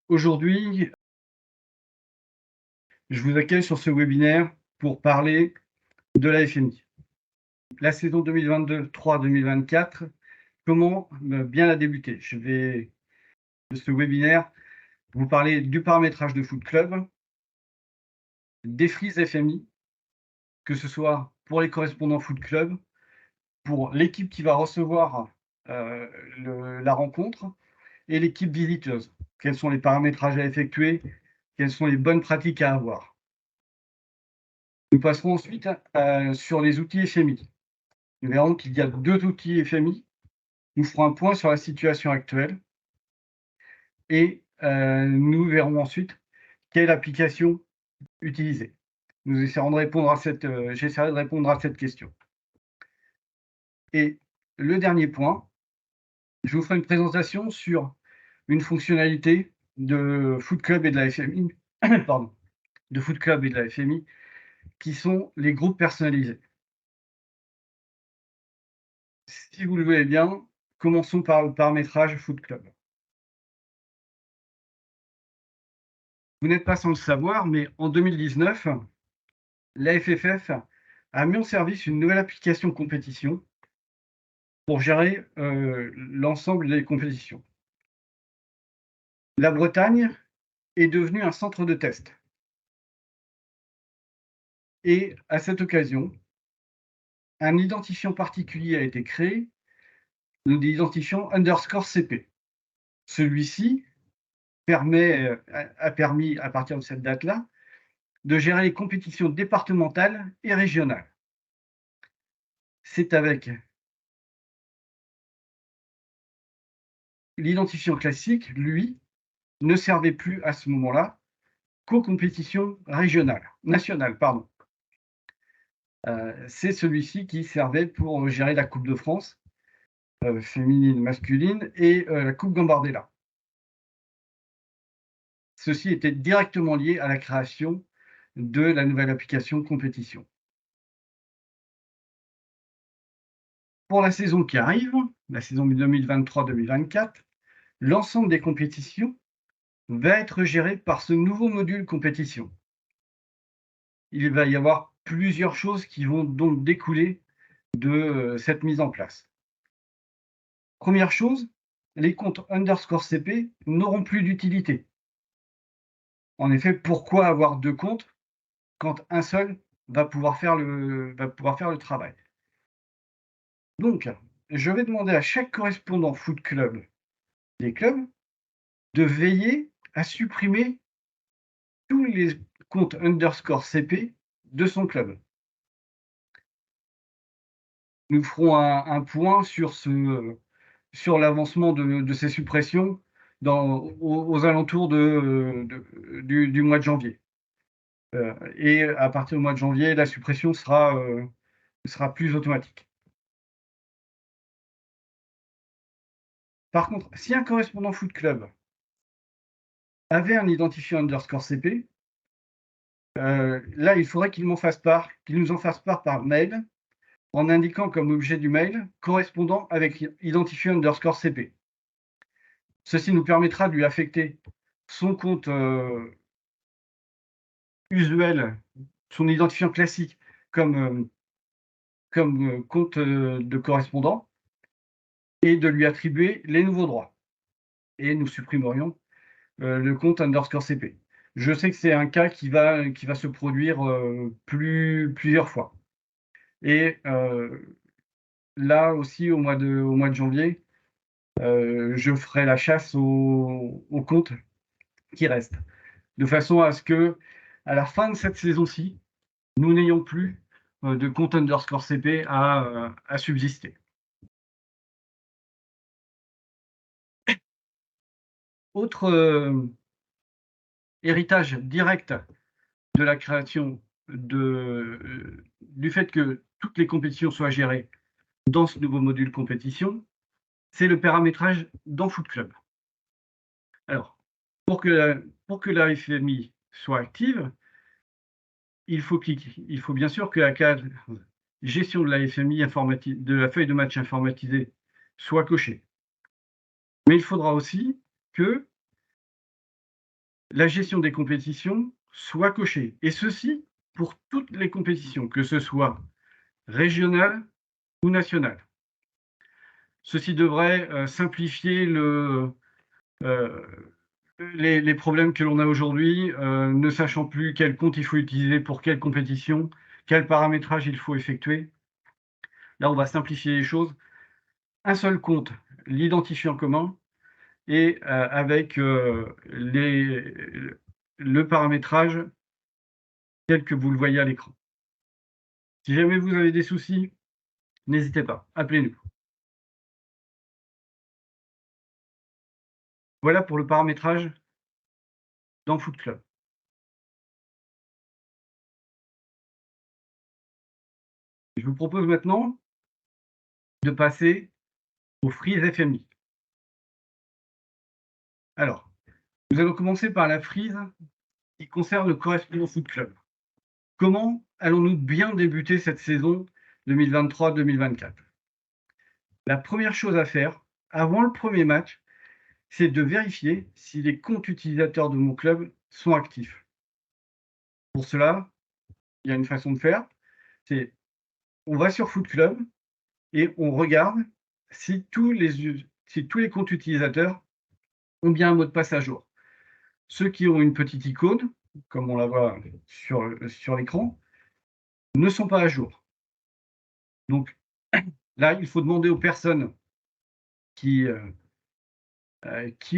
Aujourd'hui, je vous accueille sur ce webinaire pour parler de la FMI. La saison 2022-3-2024, comment bien la débuter? Je vais, de ce webinaire, vous parler du paramétrage de Foot Club, des frises FMI, que ce soit pour les correspondants Foot Club, pour l'équipe qui va recevoir la rencontre et l'équipe visiteuse. Quels sont les paramétrages à effectuer? Quelles sont les bonnes pratiques à avoir? Nous passerons ensuite sur les outils FMI. Nous verrons qu'il y a 2 outils FMI. Nous ferons un point sur la situation actuelle et nous verrons ensuite quelle application utiliser. Nous essaierons de répondre à cette, j'essaierai de répondre à cette question. Et le dernier point, je vous ferai une présentation sur une fonctionnalité de Foot Club et de la FMI, pardon, de Foot Club et de la FMI, qui sont les groupes personnalisés. Si vous le voulez bien, commençons par le paramétrage Foot Club. Vous n'êtes pas sans le savoir, mais en 2019, la FFF a mis en service une nouvelle application compétition pour gérer l'ensemble des compétitions. La Bretagne est devenue un centre de test. Et à cette occasion, un identifiant particulier a été créé, l'identifiant _CP. Celui-ci a permis, à partir de cette date-là, de gérer les compétitions départementales et régionales. C'est avec l'identifiant classique, lui, ne servait plus à ce moment-là qu'aux compétitions nationales, pardon. C'est celui-ci qui servait pour gérer la Coupe de France, féminine, masculine, et la Coupe Gambardella. Ceci était directement lié à la création de la nouvelle application compétition. Pour la saison qui arrive, la saison 2023-2024, l'ensemble des compétitions va être géré par ce nouveau module compétition. Il va y avoir plusieurs choses qui vont donc découler de cette mise en place. Première chose, les comptes _CP n'auront plus d'utilité. En effet, pourquoi avoir 2 comptes quand un seul va pouvoir faire le travail? Donc, je vais demander à chaque correspondant Foot Club des clubs de veiller à supprimer tous les comptes _CP de son club. Nous ferons un point sur l'avancement de ces suppressions aux alentours du mois de janvier. Et à partir du mois de janvier, la suppression sera plus automatique. Par contre, si un correspondant Foot Club avait un identifiant _CP, là, il faudrait qu'il nous en fasse part par mail, en indiquant comme objet du mail correspondant avec identifiant _CP. Ceci nous permettra de lui affecter son compte usuel, son identifiant classique comme compte de correspondant et de lui attribuer les nouveaux droits. Et nous supprimerions le compte _CP. Je sais que c'est un cas qui va se produire plusieurs fois. Et là aussi, au mois de janvier, je ferai la chasse aux comptes qui restent, de façon à ce que, à la fin de cette saison-ci, nous n'ayons plus de compte _CP à subsister. Autre héritage direct de la création du fait que toutes les compétitions soient gérées dans ce nouveau module compétition, c'est le paramétrage dans Foot Club. Alors, pour que la FMI soit active, il faut bien sûr que la case gestion de la FMI de la feuille de match informatisée soit cochée. Mais il faudra aussi que la gestion des compétitions soit cochée, et ceci pour toutes les compétitions, que ce soit régionales ou nationales. Ceci devrait simplifier les problèmes que l'on a aujourd'hui, ne sachant plus quel compte il faut utiliser pour quelle compétition, quel paramétrage il faut effectuer. Là, on va simplifier les choses. Un seul compte, l'identifiant commun, et avec le paramétrage tel que vous le voyez à l'écran. Si jamais vous avez des soucis, n'hésitez pas, appelez-nous. Voilà pour le paramétrage dans Foot Club. Je vous propose maintenant de passer au Freeze FMI. Alors, nous allons commencer par la frise qui concerne le correspondant Foot Club. Comment allons-nous bien débuter cette saison 2023-2024? La première chose à faire, avant le premier match, c'est de vérifier si les comptes utilisateurs de mon club sont actifs. Pour cela, il y a une façon de faire, c'est on va sur Foot Club et on regarde si tous les comptes utilisateurs ont bien un mot de passe à jour. Ceux qui ont une petite icône, comme on la voit sur l'écran, ne sont pas à jour. Donc là, il faut demander aux personnes qui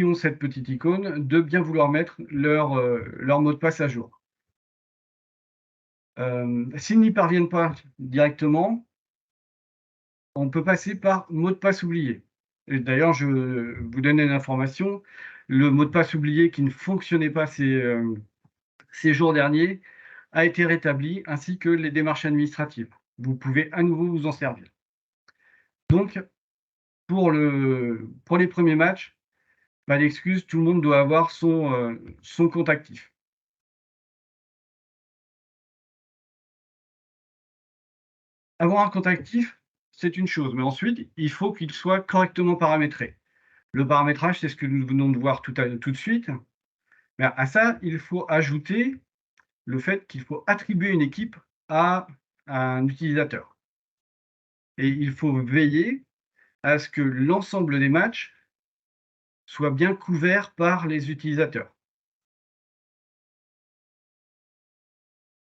ont cette petite icône de bien vouloir mettre leur mot de passe à jour. S'ils n'y parviennent pas directement, on peut passer par mot de passe oublié. Et d'ailleurs, je vous donne une information, le mot de passe oublié qui ne fonctionnait pas ces jours derniers a été rétabli, ainsi que les démarches administratives. Vous pouvez à nouveau vous en servir. Donc, pour les premiers matchs, pas d'excuse, tout le monde doit avoir son compte actif. Avoir un compte actif, c'est une chose, mais ensuite, il faut qu'il soit correctement paramétré. Le paramétrage, c'est ce que nous venons de voir tout de suite. Mais à ça, il faut ajouter le fait qu'il faut attribuer une équipe à un utilisateur. Et il faut veiller à ce que l'ensemble des matchs soit bien couvert par les utilisateurs.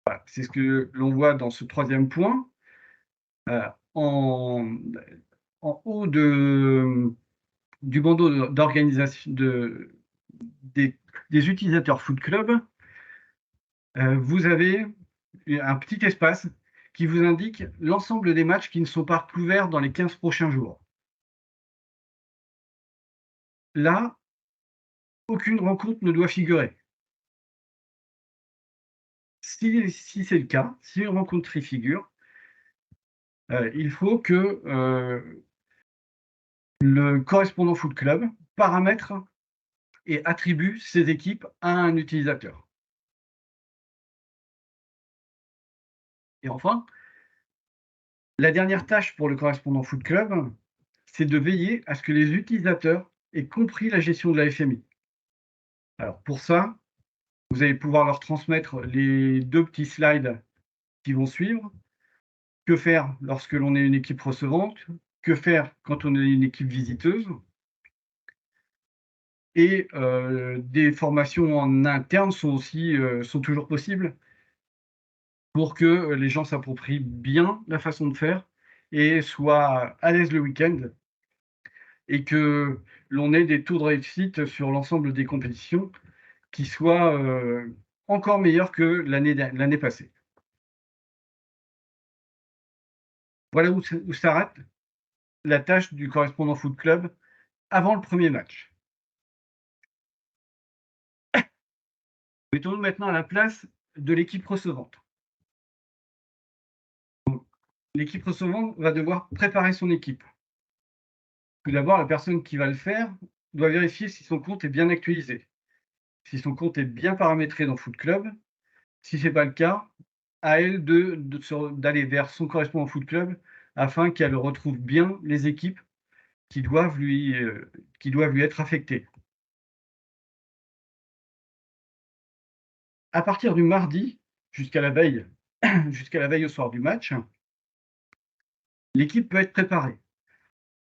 Voilà, c'est ce que l'on voit dans ce troisième point. En, en haut du bandeau d'organisation des utilisateurs Foot Club, vous avez un petit espace qui vous indique l'ensemble des matchs qui ne sont pas couverts dans les 15 prochains jours. Là, aucune rencontre ne doit figurer. Si c'est le cas, si une rencontre y figure, il faut que le correspondant Foot Club paramètre et attribue ses équipes à un utilisateur. Et enfin, la dernière tâche pour le correspondant Foot Club, c'est de veiller à ce que les utilisateurs aient compris la gestion de la FMI. Alors pour ça, vous allez pouvoir leur transmettre les 2 petits slides qui vont suivre. Que faire lorsque l'on est une équipe recevante? Que faire quand on est une équipe visiteuse? Et des formations en interne sont toujours possibles pour que les gens s'approprient bien la façon de faire et soient à l'aise le week-end, et que l'on ait des taux de réussite sur l'ensemble des compétitions qui soient encore meilleurs que l'année passée. Voilà où s'arrête la tâche du correspondant Foot Club avant le premier match. Mettons-nous maintenant à la place de l'équipe recevante. L'équipe recevante va devoir préparer son équipe. Tout d'abord, la personne qui va le faire doit vérifier si son compte est bien actualisé, si son compte est bien paramétré dans Foot Club. Si ce n'est pas le cas, à elle d'aller vers son correspondant Foot Club afin qu'elle retrouve bien les équipes qui doivent lui être affectées. À partir du mardi, jusqu'à la veille, jusqu'à la veille au soir du match, l'équipe peut être préparée.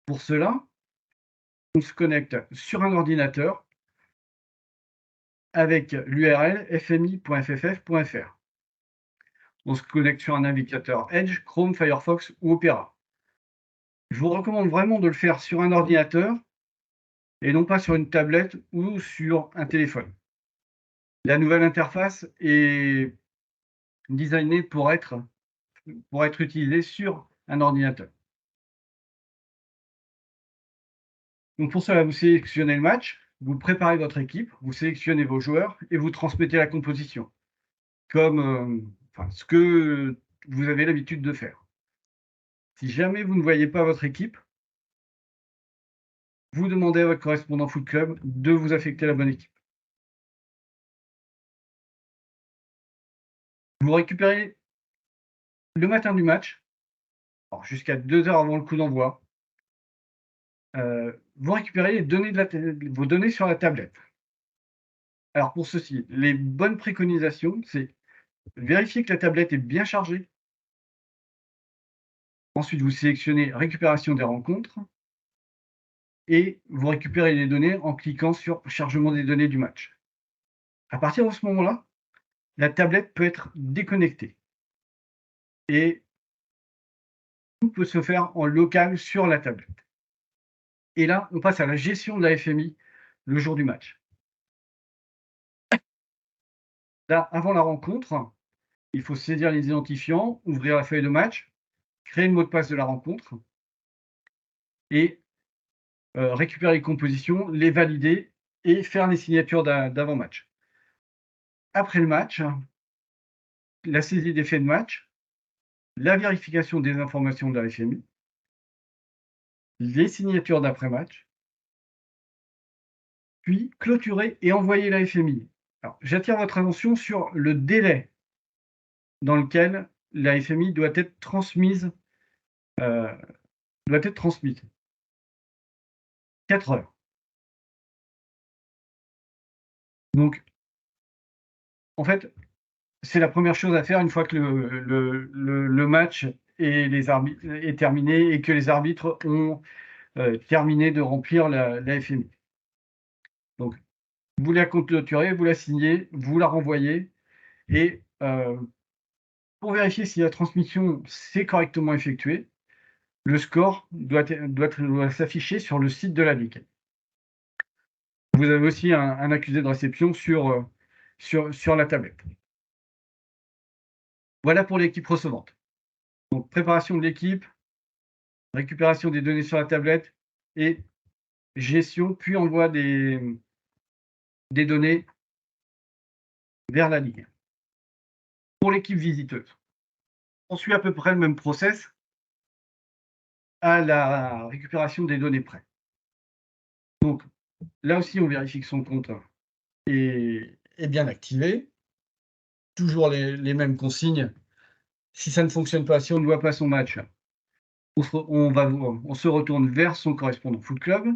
Pour cela, on se connecte sur un ordinateur avec l'URL fmi.fff.fr. On se connecte sur un navigateur Edge, Chrome, Firefox ou Opera. Je vous recommande vraiment de le faire sur un ordinateur et non pas sur une tablette ou sur un téléphone. La nouvelle interface est designée pour être utilisée sur un ordinateur. Donc pour cela, vous sélectionnez le match, vous préparez votre équipe, vous sélectionnez vos joueurs et vous transmettez la composition, comme ce que vous avez l'habitude de faire. Si jamais vous ne voyez pas votre équipe, vous demandez à votre correspondant foot club de vous affecter la bonne équipe. Vous récupérez le matin du match, jusqu'à 2 heures avant le coup d'envoi, vous récupérez vos données sur la tablette. Alors pour ceci, les bonnes préconisations, c'est vérifier que la tablette est bien chargée. Ensuite, vous sélectionnez récupération des rencontres et vous récupérez les données en cliquant sur chargement des données du match. À partir de ce moment-là, la tablette peut être déconnectée et tout peut se faire en local sur la tablette. Et là, on passe à la gestion de la FMI le jour du match. Là, avant la rencontre, il faut saisir les identifiants, ouvrir la feuille de match, créer le mot de passe de la rencontre et récupérer les compositions, les valider et faire les signatures d'avant-match. Après le match, la saisie des faits de match, la vérification des informations de la FMI, les signatures d'après-match, puis clôturer et envoyer la FMI. Alors, j'attire votre attention sur le délai dans lequel la FMI doit être transmise. 4 heures. Donc, en fait, c'est la première chose à faire une fois que le match est terminé et que les arbitres ont terminé de remplir la FMI. Donc, vous la clôturez, vous la signez, vous la renvoyez et pour vérifier si la transmission s'est correctement effectuée, le score doit s'afficher sur le site de la Ligue. Vous avez aussi un accusé de réception sur la tablette. Voilà pour l'équipe recevante. Donc, préparation de l'équipe, récupération des données sur la tablette et gestion, puis envoi des données vers la Ligue. Pour l'équipe visiteuse, on suit à peu près le même process à la récupération des données prêtes. Donc, là aussi, on vérifie que son compte est bien activé. Toujours les mêmes consignes. Si ça ne fonctionne pas, si on ne voit pas son match, on se retourne vers son correspondant foot club.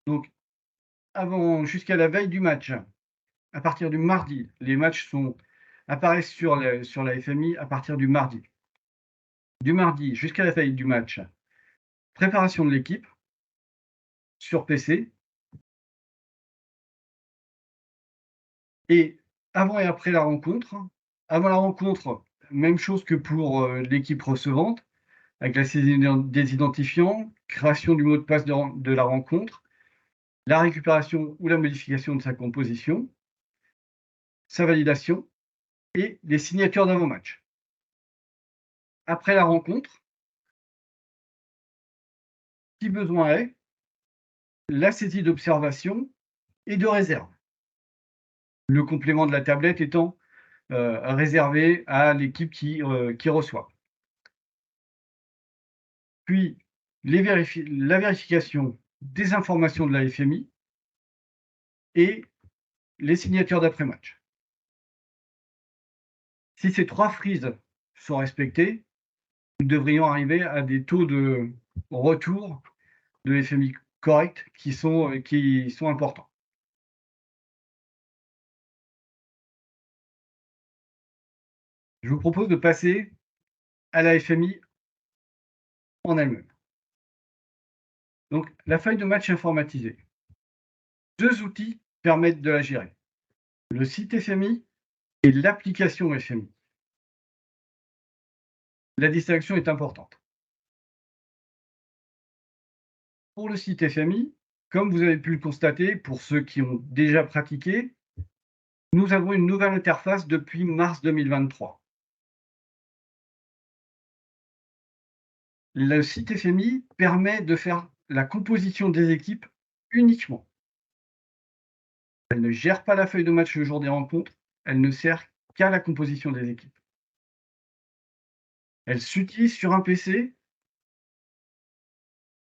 Donc, jusqu'à la veille du match, à partir du mardi, les matchs apparaissent sur la FMI à partir du mardi. Du mardi jusqu'à la veille du match, préparation de l'équipe sur PC. Et avant et après la rencontre. Avant la rencontre, même chose que pour l'équipe recevante, avec la saisie des identifiants, création du mot de passe de la rencontre, la récupération ou la modification de sa composition, sa validation et les signatures d'avant-match. Après la rencontre, si besoin est, la saisie d'observation et de réserve. Le complément de la tablette étant réservé à l'équipe qui reçoit. Puis, la vérification des informations de la FMI et les signatures d'après-match. Si ces 3 frises sont respectées, nous devrions arriver à des taux de retour de FMI corrects qui sont importants. Je vous propose de passer à la FMI en elle-même. Donc, la feuille de match informatisée. 2 outils permettent de la gérer. Le site FMI et l'application FMI. La distinction est importante. Pour le site FMI, comme vous avez pu le constater, pour ceux qui ont déjà pratiqué, nous avons une nouvelle interface depuis mars 2023. Le site FMI permet de faire la composition des équipes uniquement. Elle ne gère pas la feuille de match le jour des rencontres, elle ne sert qu'à la composition des équipes. Elle s'utilise sur un PC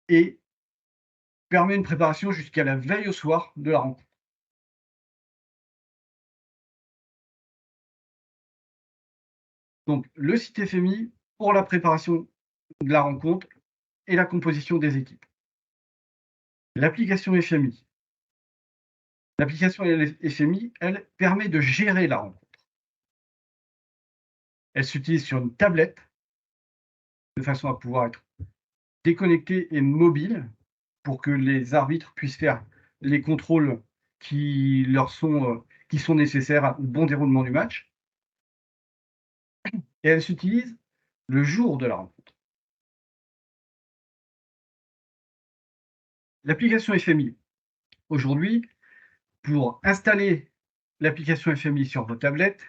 et permet une préparation jusqu'à la veille au soir de la rencontre. Donc, le site FMI pour la préparation de la rencontre et la composition des équipes. L'application FMI. L'application FMI, elle, permet de gérer la rencontre. Elle s'utilise sur une tablette de façon à pouvoir être déconnectée et mobile pour que les arbitres puissent faire les contrôles qui sont nécessaires au bon déroulement du match. Et elle s'utilise le jour de la rencontre. L'application FMI. Aujourd'hui, pour installer l'application FMI sur vos tablettes,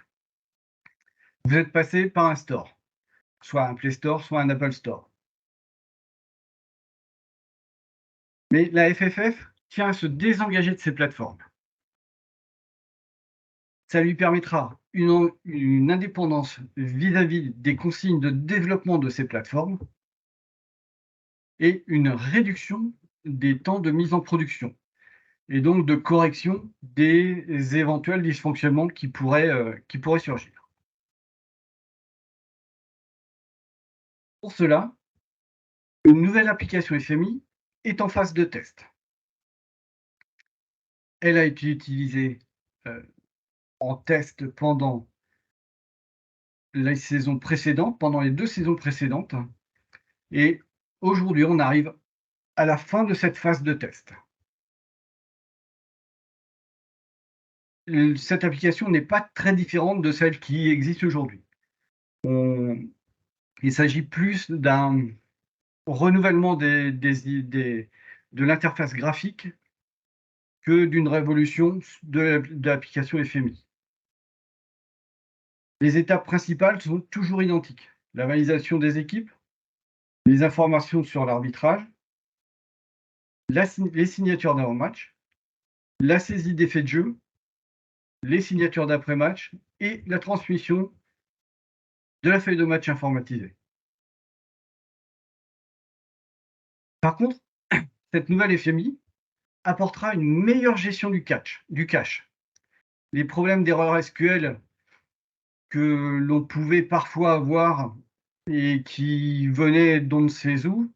vous êtes passé par un store, soit un Play Store, soit un Apple Store. Mais la FFF tient à se désengager de ces plateformes. Ça lui permettra une indépendance vis-à-vis des consignes de développement de ces plateformes et une réduction des temps de mise en production et donc de correction des éventuels dysfonctionnements qui pourraient surgir. Pour cela, une nouvelle application FMI est en phase de test. Elle a été utilisée en test pendant les saisons précédentes, pendant les 2 saisons précédentes, et aujourd'hui, on arrive à la fin de cette phase de test. Cette application n'est pas très différente de celle qui existe aujourd'hui. Il s'agit plus d'un renouvellement de l'interface graphique que d'une révolution de l'application FMI. Les étapes principales sont toujours identiques. La validation des équipes, les informations sur l'arbitrage, les signatures d'avant-match, la saisie des faits de jeu, les signatures d'après-match et la transmission de la feuille de match informatisée. Par contre, cette nouvelle FMI apportera une meilleure gestion du cache. Les problèmes d'erreur SQL que l'on pouvait parfois avoir et qui venaient d'on ne sait où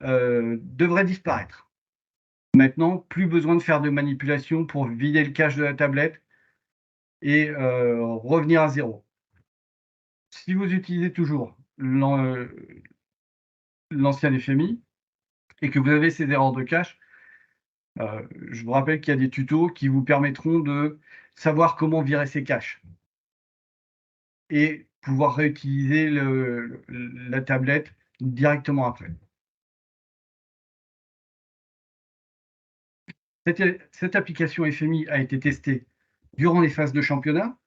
devraient disparaître. Maintenant, plus besoin de faire de manipulation pour vider le cache de la tablette et revenir à zéro. Si vous utilisez toujours l'ancien FMI et que vous avez ces erreurs de cache, je vous rappelle qu'il y a des tutos qui vous permettront de savoir comment virer ces caches et pouvoir réutiliser la tablette directement après. Cette application FMI a été testée durant les phases de championnat,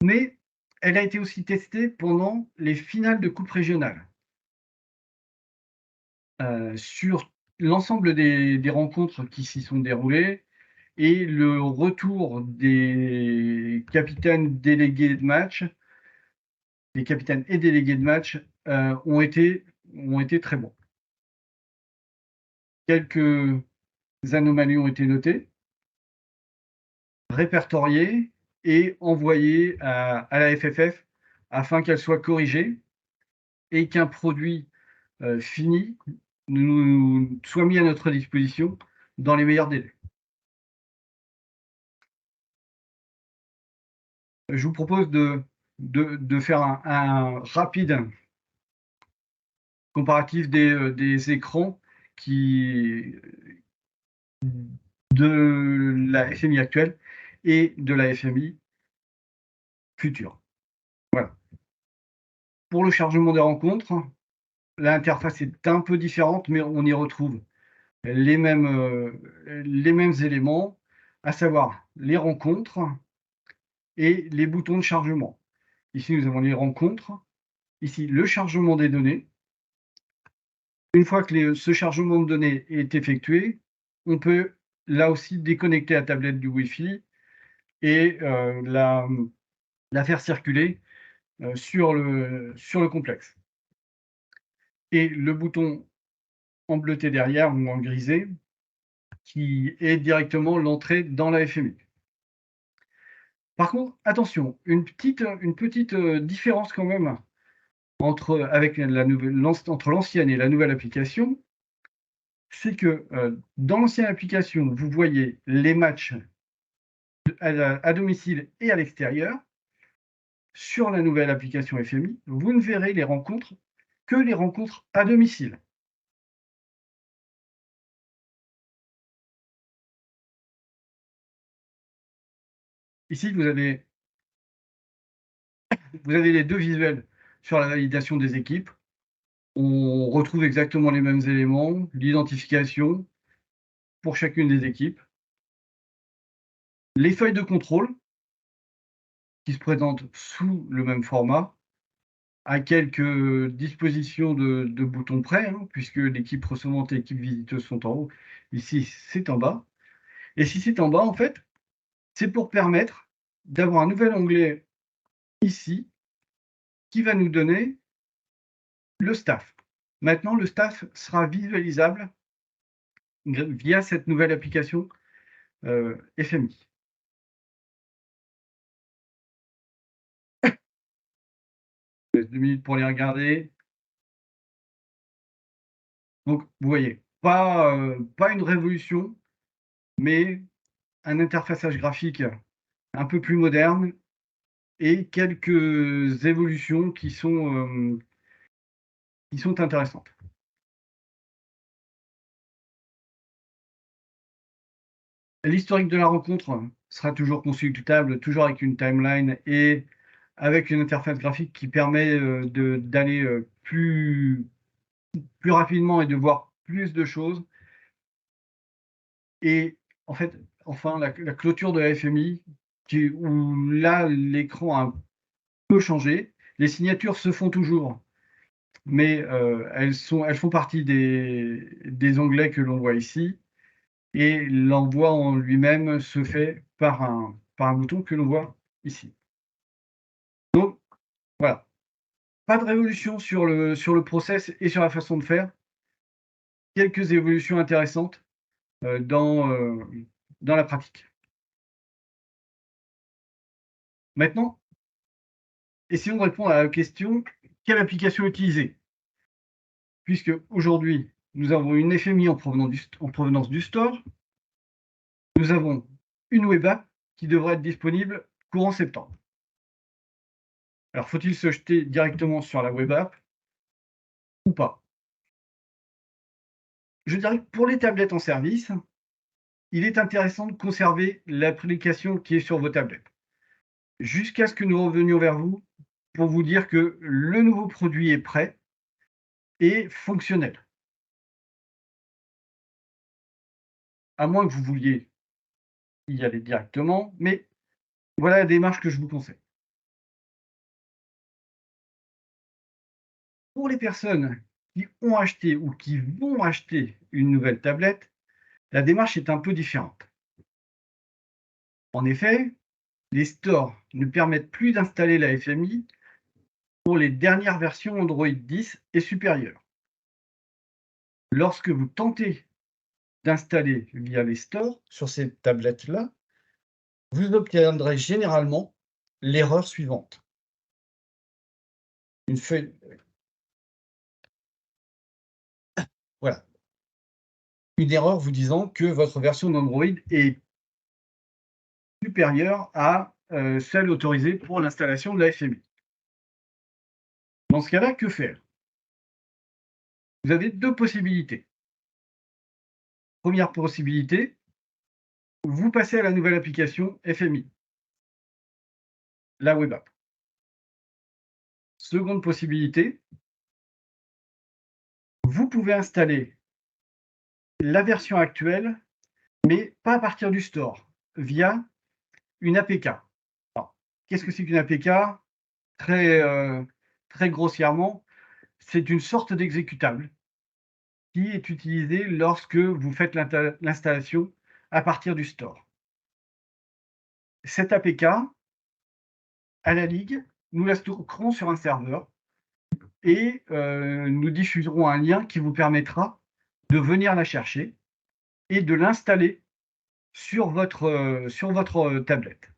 mais elle a été aussi testée pendant les finales de coupe régionale. Sur l'ensemble des rencontres qui s'y sont déroulées et le retour des capitaines délégués de match, les capitaines et délégués de match ont été très bons. Quelques anomalies ont été notées, répertoriées et envoyées à la FFF afin qu'elles soient corrigées et qu'un produit fini nous soit mis à notre disposition dans les meilleurs délais. Je vous propose de de faire un rapide comparatif des écrans qui de la FMI actuelle et de la FMI future. Voilà. Pour le chargement des rencontres, l'interface est un peu différente, mais on y retrouve les mêmes éléments, à savoir les rencontres et les boutons de chargement. Ici, nous avons les rencontres. Ici, le chargement des données. Une fois que ce chargement de données est effectué, on peut là aussi déconnecter la tablette du Wi-Fi et la faire circuler sur le complexe. Et le bouton en bleuté derrière ou en grisé qui est directement l'entrée dans la FMI. Par contre, attention, une petite différence quand même entre l'ancienne et la nouvelle application, c'est que dans l'ancienne application, vous voyez les matchs à domicile et à l'extérieur. Sur la nouvelle application FMI, vous ne verrez les rencontres que les rencontres à domicile. Ici, vous avez les deux visuels sur la validation des équipes. On retrouve exactement les mêmes éléments, l'identification pour chacune des équipes. Les feuilles de contrôle qui se présentent sous le même format, à quelques dispositions de boutons près, hein, puisque l'équipe recevante et l'équipe visiteuse sont en haut. Ici, c'est en bas. Et si c'est en bas, en fait, c'est pour permettre d'avoir un nouvel onglet ici qui va nous donner le staff. Maintenant, le staff sera visualisable via cette nouvelle application FMI. 2 minutes pour les regarder. Donc, vous voyez, pas une révolution, mais un interfaçage graphique un peu plus moderne et quelques évolutions qui sont intéressantes. L'historique de la rencontre sera toujours consultable, toujours avec une timeline et avec une interface graphique qui permet d'aller plus rapidement et de voir plus de choses. Et en fait, enfin, la clôture de la FMI, où là, l'écran a un peu changé. Les signatures se font toujours, mais elles font partie des onglets que l'on voit ici. Et l'envoi en lui-même se fait par un bouton que l'on voit ici. Donc voilà, pas de révolution sur le process et sur la façon de faire. Quelques évolutions intéressantes dans la pratique. Maintenant, essayons de répondre à la question: quelle application utiliser? Puisque aujourd'hui, nous avons une FMI en provenance du store. Nous avons une web app qui devrait être disponible courant septembre. Alors, faut-il se jeter directement sur la web app ou pas? Je dirais que pour les tablettes en service, il est intéressant de conserver l'application qui est sur vos tablettes, jusqu'à ce que nous revenions vers vous pour vous dire que le nouveau produit est prêt et fonctionnel. À moins que vous vouliez y aller directement, mais voilà la démarche que je vous conseille. Pour les personnes qui ont acheté ou qui vont acheter une nouvelle tablette, la démarche est un peu différente. En effet, les stores ne permettent plus d'installer la FMI pour les dernières versions Android 10 et supérieures. Lorsque vous tentez d'installer via les stores sur ces tablettes-là, vous obtiendrez généralement l'erreur suivante. Une feuille, voilà, une erreur vous disant que votre version d'Android est supérieure à celle autorisée pour l'installation de la FMI. Dans ce cas-là, que faire? Vous avez 2 possibilités. Première possibilité, vous passez à la nouvelle application FMI, la web app. Seconde possibilité, vous pouvez installer la version actuelle, mais pas à partir du store, via une APK. Alors, qu'est-ce que c'est qu'une APK? Très, très grossièrement, c'est une sorte d'exécutable qui est utilisé lorsque vous faites l'installation à partir du store. Cette APK, à la Ligue, nous la stockerons sur un serveur et nous diffuserons un lien qui vous permettra de venir la chercher et de l'installer sur votre tablette.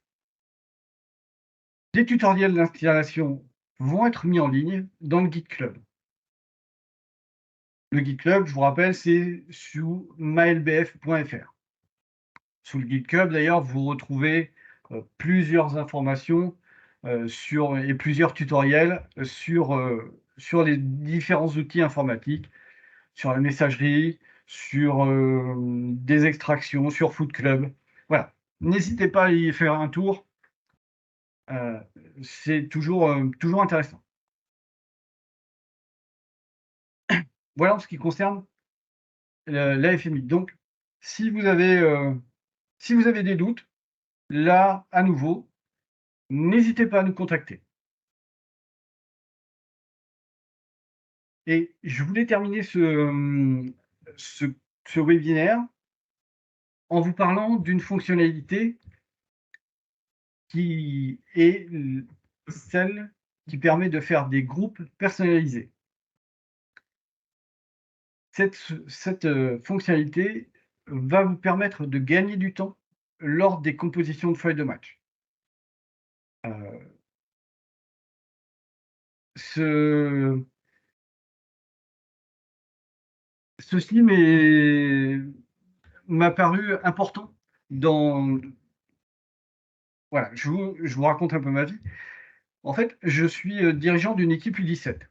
Des tutoriels d'installation vont être mis en ligne dans le Git Club. Le Git Club, je vous rappelle, c'est sous mylbf.fr. Sous le Git Club, d'ailleurs, vous retrouvez plusieurs informations et plusieurs tutoriels sur les différents outils informatiques, sur la messagerie, sur des extractions, sur Food Club. Voilà. N'hésitez pas à y faire un tour. Euh, c'est toujours intéressant. Voilà en ce qui concerne la FMI. Donc, si vous avez des doutes, là, à nouveau, n'hésitez pas à nous contacter. Et je voulais terminer ce webinaire en vous parlant d'une fonctionnalité qui est celle qui permet de faire des groupes personnalisés. Cette fonctionnalité va vous permettre de gagner du temps lors des compositions de feuilles de match. Ceci m'a paru important dans... Voilà, je vous raconte un peu ma vie. En fait, je suis dirigeant d'une équipe U17.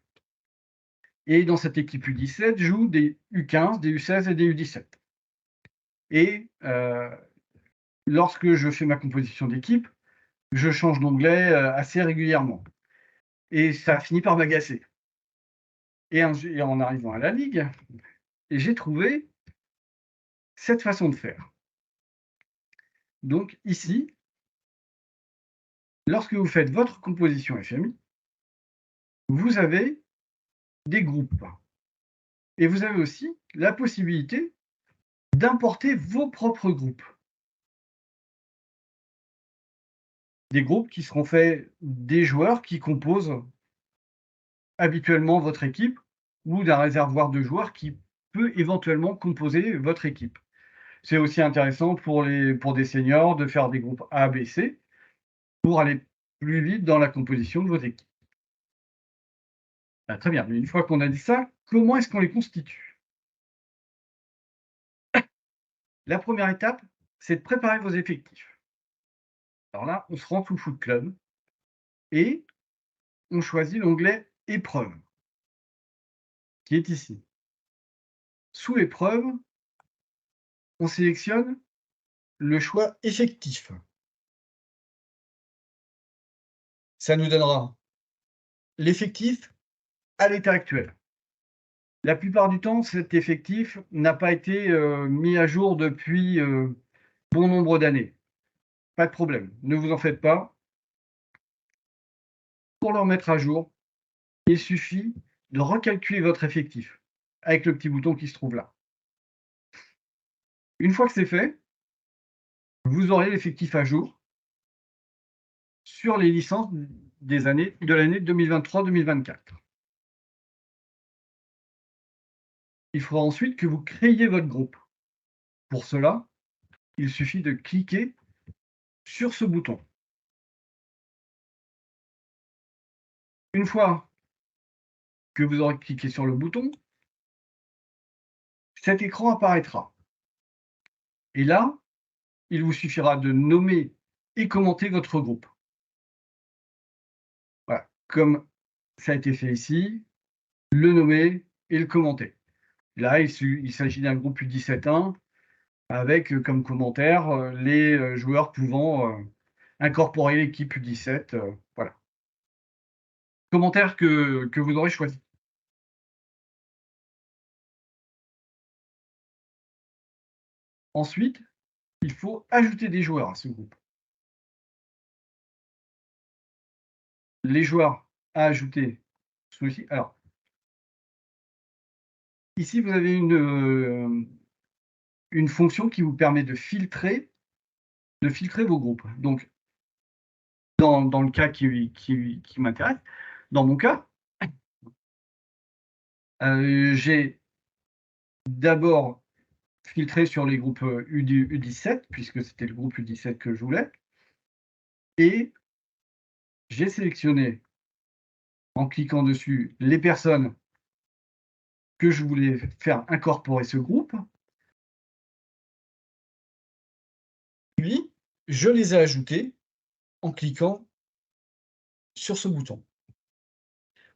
Et dans cette équipe U17 jouent des U15, des U16 et des U17. Et lorsque je fais ma composition d'équipe, je change d'onglet assez régulièrement. Et ça finit par m'agacer. Et en arrivant à la Ligue, j'ai trouvé cette façon de faire. Donc ici, lorsque vous faites votre composition FMI, vous avez des groupes. Et vous avez aussi la possibilité d'importer vos propres groupes. Des groupes qui seront faits des joueurs qui composent habituellement votre équipe ou d'un réservoir de joueurs qui peut éventuellement composer votre équipe. C'est aussi intéressant pour des seniors de faire des groupes A, B, C pour aller plus vite dans la composition de vos équipes. Ah, très bien, mais une fois qu'on a dit ça, comment est-ce qu'on les constitue? La première étape, c'est de préparer vos effectifs. Alors là, on se rend sous Foot Club et on choisit l'onglet Épreuve, qui est ici. Sous Épreuve, on sélectionne le choix effectif. Ça nous donnera l'effectif à l'état actuel. La plupart du temps, cet effectif n'a pas été mis à jour depuis bon nombre d'années. Pas de problème, ne vous en faites pas. Pour le remettre à jour, il suffit de recalculer votre effectif avec le petit bouton qui se trouve là. Une fois que c'est fait, vous aurez l'effectif à jour sur les licences de l'année 2023-2024. Il faudra ensuite que vous créiez votre groupe. Pour cela, il suffit de cliquer sur ce bouton. Une fois que vous aurez cliqué sur le bouton, cet écran apparaîtra. Et là, il vous suffira de nommer et commenter votre groupe. Voilà. Comme ça a été fait ici, le nommer et le commenter. Là, il s'agit d'un groupe U17-1 avec comme commentaire les joueurs pouvant incorporer l'équipe U17. Voilà. Commentaire que vous aurez choisi. Ensuite, il faut ajouter des joueurs à ce groupe. Les joueurs à ajouter sont ici. Alors, ici, vous avez une fonction qui vous permet de filtrer vos groupes. Donc, dans le cas qui m'intéresse, dans mon cas, j'ai d'abord filtré sur les groupes U17, puisque c'était le groupe U17 que je voulais, et j'ai sélectionné, en cliquant dessus, les personnes que je voulais faire incorporer ce groupe, puis je les ai ajoutées en cliquant sur ce bouton.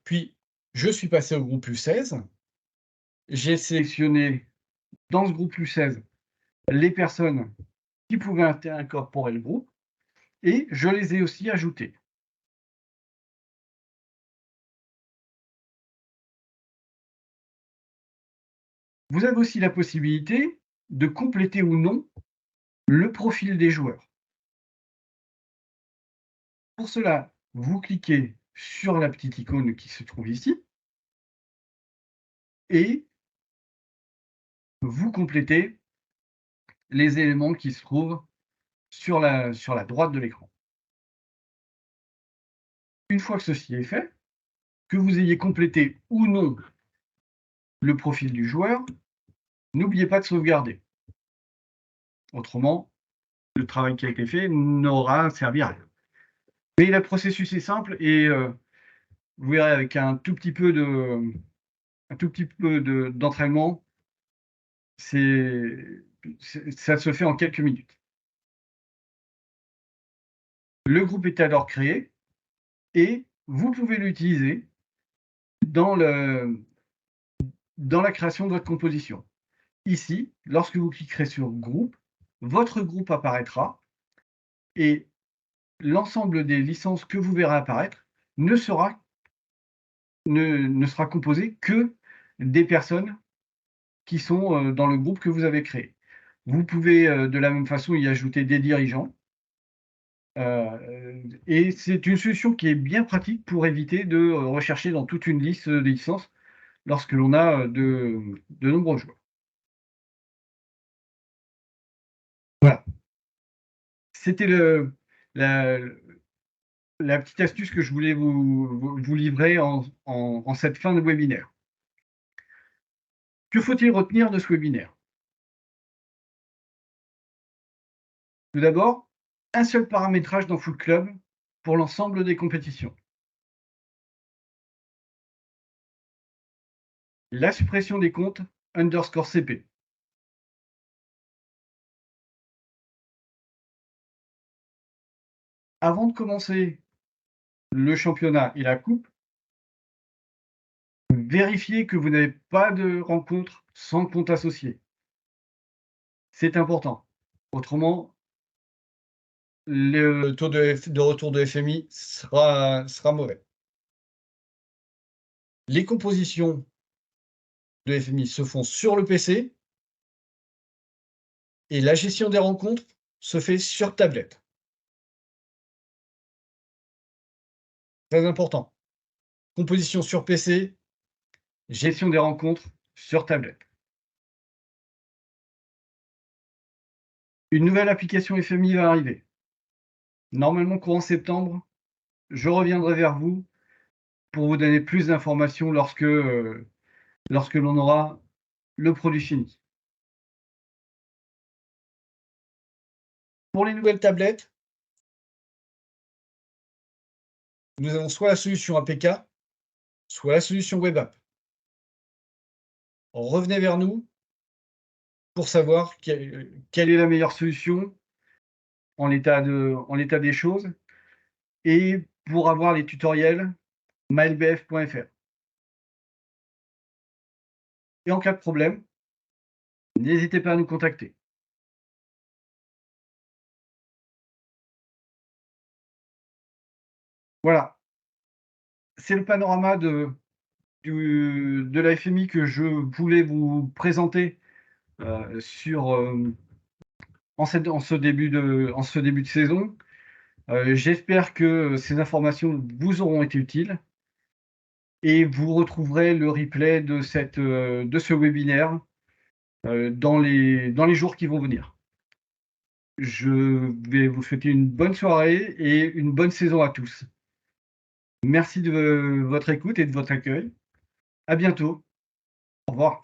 Puis, je suis passé au groupe U16, j'ai sélectionné dans ce groupe U16 les personnes qui pouvaient incorporer le groupe, et je les ai aussi ajoutées. Vous avez aussi la possibilité de compléter ou non le profil des joueurs. Pour cela, vous cliquez sur la petite icône qui se trouve ici et vous complétez les éléments qui se trouvent sur la droite de l'écran. Une fois que ceci est fait, que vous ayez complété ou non le profil du joueur, n'oubliez pas de sauvegarder. Autrement, le travail qui a été fait n'aura servi à rien. Mais le processus est simple et vous verrez avec un tout petit peu d'entraînement, ça se fait en quelques minutes. Le groupe est alors créé et vous pouvez l'utiliser dans la création de votre composition. Ici, lorsque vous cliquerez sur groupe, votre groupe apparaîtra et l'ensemble des licences que vous verrez apparaître ne sera composé que des personnes qui sont dans le groupe que vous avez créé. Vous pouvez de la même façon y ajouter des dirigeants. Et c'est une solution qui est bien pratique pour éviter de rechercher dans toute une liste de licences lorsque l'on a de nombreux joueurs. Voilà. C'était la, la petite astuce que je voulais vous livrer en cette fin de webinaire. Que faut-il retenir de ce webinaire? Tout d'abord, un seul paramétrage dans Full Club pour l'ensemble des compétitions. La suppression des comptes _CP. Avant de commencer le championnat et la coupe, vérifiez que vous n'avez pas de rencontre sans compte associé. C'est important. Autrement, le taux de retour de FMI sera mauvais. Les compositions de FMI se font sur le PC et la gestion des rencontres se fait sur tablette. Très important. Composition sur PC, gestion des rencontres sur tablette. Une nouvelle application FMI va arriver. Normalement, courant septembre, je reviendrai vers vous pour vous donner plus d'informations lorsque l'on aura le produit fini. Pour les nouvelles tablettes, nous avons soit la solution APK, soit la solution Web App. Revenez vers nous pour savoir quelle est la meilleure solution en l'état des choses et pour avoir les tutoriels mailbf.fr. Et en cas de problème, n'hésitez pas à nous contacter. Voilà, c'est le panorama de la FMI que je voulais vous présenter en ce début de saison. J'espère que ces informations vous auront été utiles et vous retrouverez le replay de ce webinaire dans les jours qui vont venir. Je vais vous souhaiter une bonne soirée et une bonne saison à tous. Merci de votre écoute et de votre accueil. À bientôt. Au revoir.